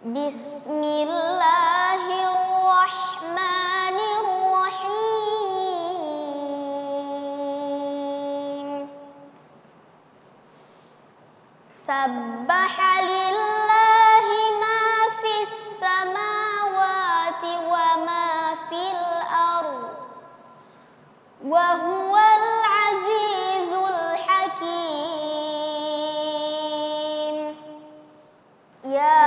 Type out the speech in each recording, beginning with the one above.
Bismillahirrahmanirrahim. Sabbaha lillahi ma fis samawati wa ma fil ardh wa huwal azizul hakim. Ya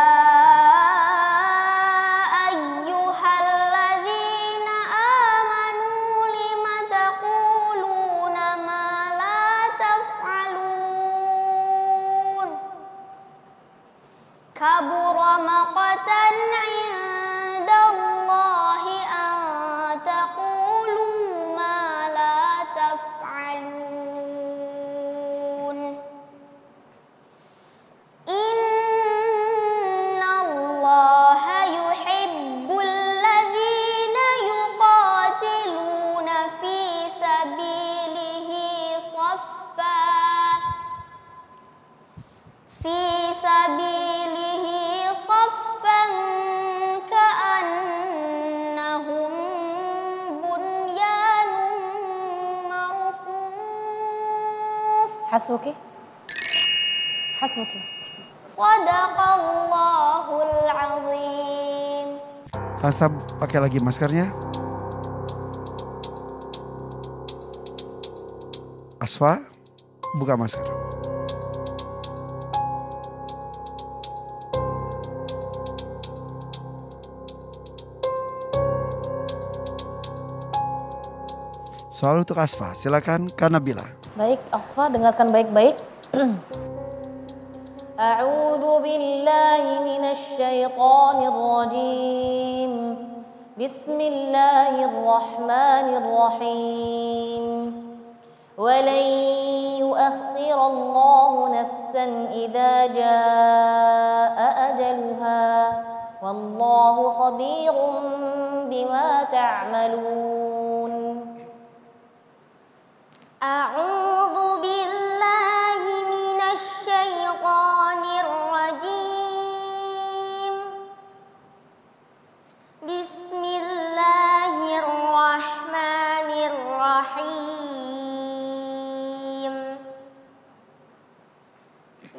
ayyuhalladzina amanu lima taquluna ma la taf'alun. Kabura maqtan 'indallahi an taqulu ma la taf'alun. Innallaha yuhibbul ladzina yuqatiluna fi sabilihi saffan ka'annahum bunyanun marsus. Hasbuki. Hasbuki. Shadaqallahul azim. Kansa pakai lagi maskernya. Asfa, buka masker. Soal untuk Asfa, silakan Kak Nabila. Baik, Asfa dengarkan baik-baik. A'udzu billahi minasy syaithanir rajim. Bismillahirrahmanirrahim. Walan yu'akhkhirallahu nafsan idza jaa'a ajaluha. Wallahu khabirum bima ta'malun. A'udzu billahi minasy syaithanir rajim. Bismillahirrahmanirrahim.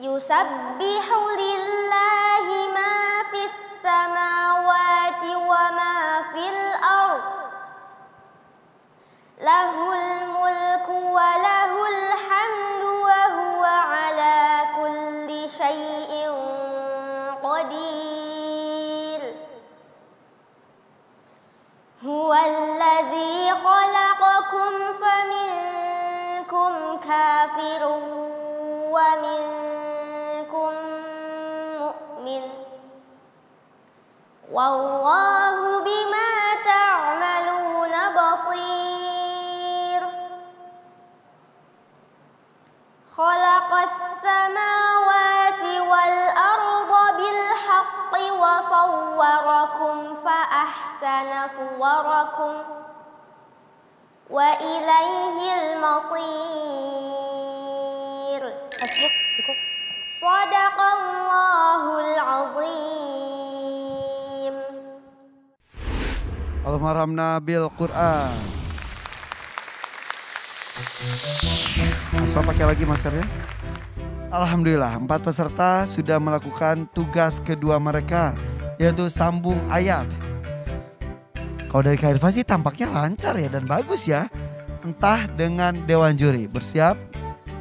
Yusabbihu lillahi ma fis samawati wa ma fil ardh. Lahul mulku wa lahul hamdu wa huwa ala kulli syai'in qadir. Huwallazi khalaqakum faminkum kafirun wa minkum mu'min. Wallahu bima ta'maluna basir. Khalaqas samawati wal arda bil haqqi wa sawwarakum fa ahsana suwarakum wa ilaihil masir. Hasbuk, cukup. Shadaqallahul azim. Allahumma rahmna bil Qur'an. Asfa pakai lagi maskernya. Alhamdulillah 4 peserta sudah melakukan tugas kedua mereka, yaitu sambung ayat. Kalau dari Kak Irfa sih tampaknya lancar ya dan bagus ya. Entah dengan Dewan Juri. Bersiap?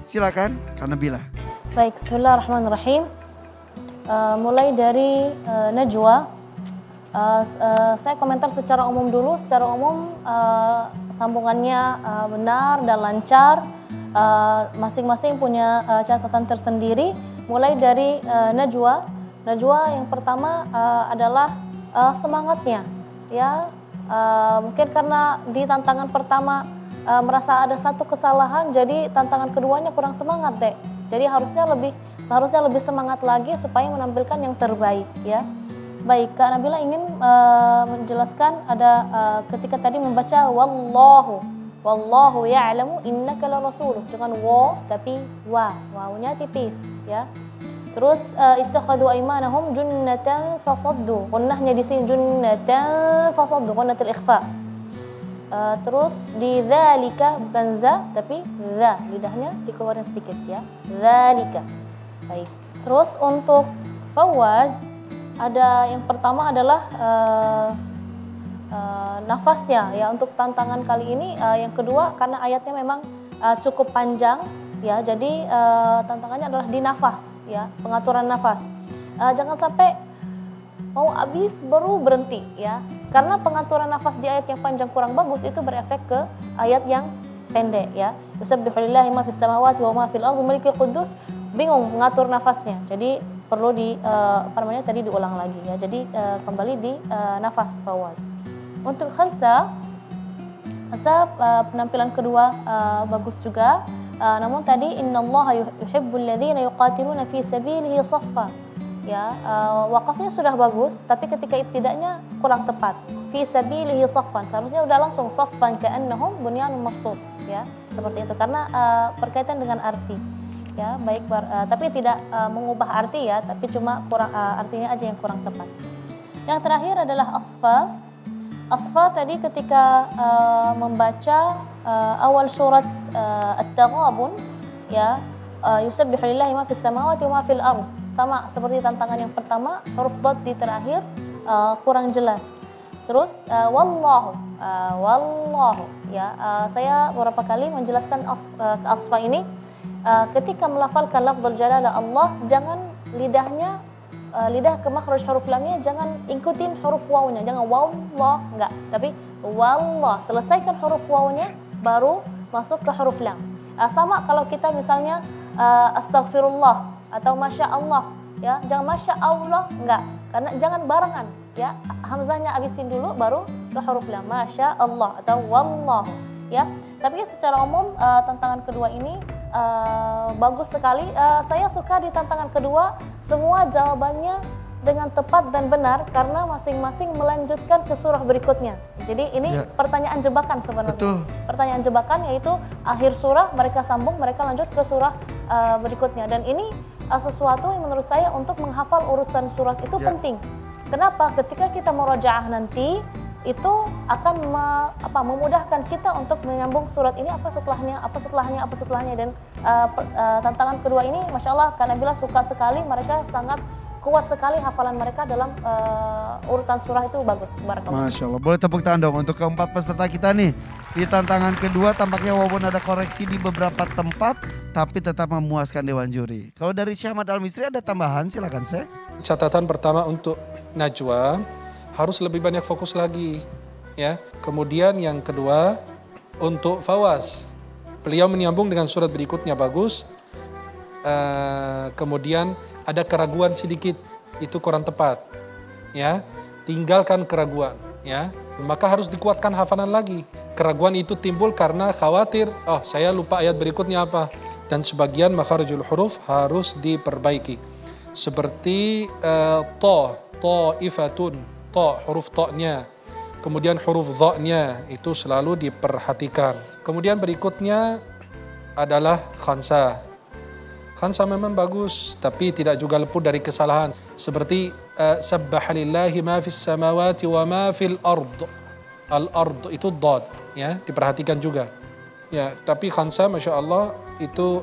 Silakan Kak Nabila. Baik, bismillahirrahmanirrahim. Mulai dari Najwa. Saya komentar secara umum dulu. Secara umum sambungannya benar dan lancar. Masing-masing punya catatan tersendiri. Mulai dari Najwa. Najwa yang pertama adalah semangatnya. Ya, mungkin karena di tantangan pertama merasa ada satu kesalahan, jadi tantangan keduanya kurang semangat deh. Jadi seharusnya lebih semangat lagi supaya menampilkan yang terbaik ya. Baik, Kak Nabila ingin menjelaskan ada ketika tadi membaca wallahu ya'lamu innaka larasuluh dengan wa tapi wawunya tipis ya. Terus ittakhadhu aymanahum junnatan fasaddu. Gunnahnya di sini junnatan fasaddu, gunnatul ikhfa. Terus di dzalika bukan za tapi dza, lidahnya dikeluarin sedikit ya. Dzalika. Baik. Terus untuk fawaz ada yang pertama adalah nafasnya ya untuk tantangan kali ini. Yang kedua karena ayatnya memang cukup panjang ya, jadi tantangannya adalah di nafas ya, pengaturan nafas. Jangan sampai mau habis baru berhenti ya, karena pengaturan nafas di ayat yang panjang kurang bagus itu berefek ke ayat yang pendek ya. Yusabbihu lillahi ma fis samawati wa ma fil ardi malikul quddus, bingung mengatur nafasnya. Jadi perlu tadi diulang lagi ya. Jadi kembali di nafas fawaz. Untuk khansa penampilan kedua bagus juga. Namun tadi innallaha yuhibbul ladzina yuqatiluna fi sabilihi shaffa. Ya, wakafnya sudah bagus, tapi ketika ibtida'nya kurang tepat. Fi sabilihi shaffan, seharusnya udah langsung shaffan ka'annahum bunyanun marsus ya. Seperti itu karena berkaitan dengan arti. Ya, baik tapi tidak mengubah arti ya, tapi cuma kurang artinya aja yang kurang tepat. Yang terakhir adalah asfa. Asfa tadi ketika membaca awal surat At-Taghabun ya, yusabbihu lillahi ma fis samawati wa ma fil ard. Sama seperti tantangan yang pertama, huruf dad di terakhir kurang jelas. Terus wallahu ya, saya beberapa kali menjelaskan asfa ini ketika melafalkan lafdzul jalalah Allah, jangan lidah ke makhraj huruf lamnya jangan ikutin huruf wawnya, jangan wallah enggak, tapi wallah, selesaikan huruf wawnya baru masuk ke huruf lam. Sama kalau kita misalnya astaghfirullah atau masya Allah ya, jangan masya Allah enggak, karena jangan barengan ya, hamzahnya habisin dulu baru ke huruf lam, masya Allah atau wallah ya. Tapi secara umum tantangan kedua ini bagus sekali. Saya suka di tantangan kedua semua jawabannya dengan tepat dan benar karena masing-masing melanjutkan ke surah berikutnya. Jadi ini pertanyaan jebakan sebenarnya. Betul. Pertanyaan jebakan yaitu akhir surah mereka sambung, mereka lanjut ke surah berikutnya. Dan ini sesuatu yang menurut saya untuk menghafal urutan surat itu penting. Kenapa? Ketika kita murojaah nanti itu akan memudahkan kita untuk menyambung surat ini apa setelahnya dan tantangan kedua ini Masya Allah Kak Nabila suka sekali, mereka sangat kuat sekali hafalan mereka dalam urutan surah itu bagus. Barakallah. Masya Allah, boleh tepuk tangan dong untuk keempat peserta kita nih. Di tantangan kedua tampaknya walaupun ada koreksi di beberapa tempat tapi tetap memuaskan Dewan Juri. Kalau dari Syekh Ahmad Al-Misri ada tambahan, silakan Syekh. Catatan pertama untuk Najwa harus lebih banyak fokus lagi ya. Kemudian yang kedua untuk Fawaz, beliau menyambung dengan surat berikutnya bagus. Kemudian ada keraguan sedikit, itu kurang tepat ya. Tinggalkan keraguan ya. Maka harus dikuatkan hafalan lagi. Keraguan itu timbul karena khawatir, oh saya lupa ayat berikutnya apa, dan sebagian makharijul huruf harus diperbaiki. Seperti ta'ifatun, huruf ta-nya, kemudian huruf dha-nya itu selalu diperhatikan. Kemudian berikutnya adalah khansa. Khansa memang bagus, tapi tidak juga luput dari kesalahan. Seperti sabbaha lillahi ma fis samawati wa ma fil ard. Al-ard itu dad, ya, diperhatikan juga. Ya, tapi khansa Masya Allah itu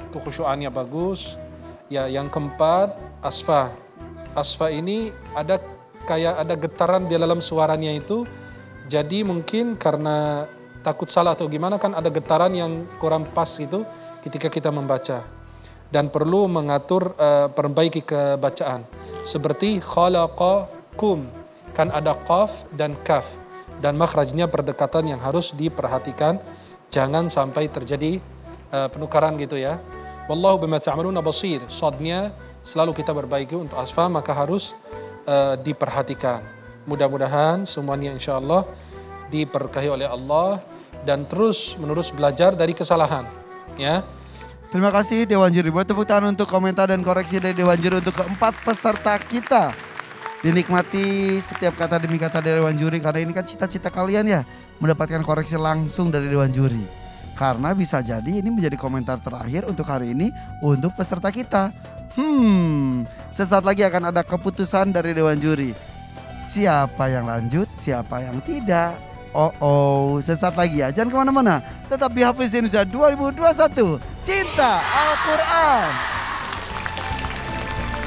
kekhusyuannya bagus. Ya, yang keempat asfa. Asfa ini ada getaran di dalam suaranya itu, jadi mungkin karena takut salah atau gimana kan ada getaran yang kurang pas gitu ketika kita membaca, dan perlu mengatur perbaiki kebacaan. Seperti khalaqakum, kan ada qaf dan kaf, dan makhrajnya berdekatan yang harus diperhatikan, jangan sampai terjadi penukaran gitu ya. Wallahu bima ta'maluna basir, shadnya selalu kita perbaiki untuk asfa, maka harus diperhatikan. Mudah-mudahan semuanya insya Allah diberkahi oleh Allah dan terus menerus belajar dari kesalahan ya. Terima kasih Dewan Juri. Boleh tepuk tangan untuk komentar dan koreksi dari Dewan Juri untuk keempat peserta kita. Dinikmati setiap kata demi kata dari Dewan Juri, karena ini kan cita-cita kalian ya, mendapatkan koreksi langsung dari Dewan Juri. Karena bisa jadi ini menjadi komentar terakhir untuk hari ini untuk peserta kita. Sesaat lagi akan ada keputusan dari Dewan Juri. Siapa yang lanjut, siapa yang tidak. Sesaat lagi ya. Jangan kemana-mana. Tetap di Hafiz Indonesia 2021. Cinta Al-Quran.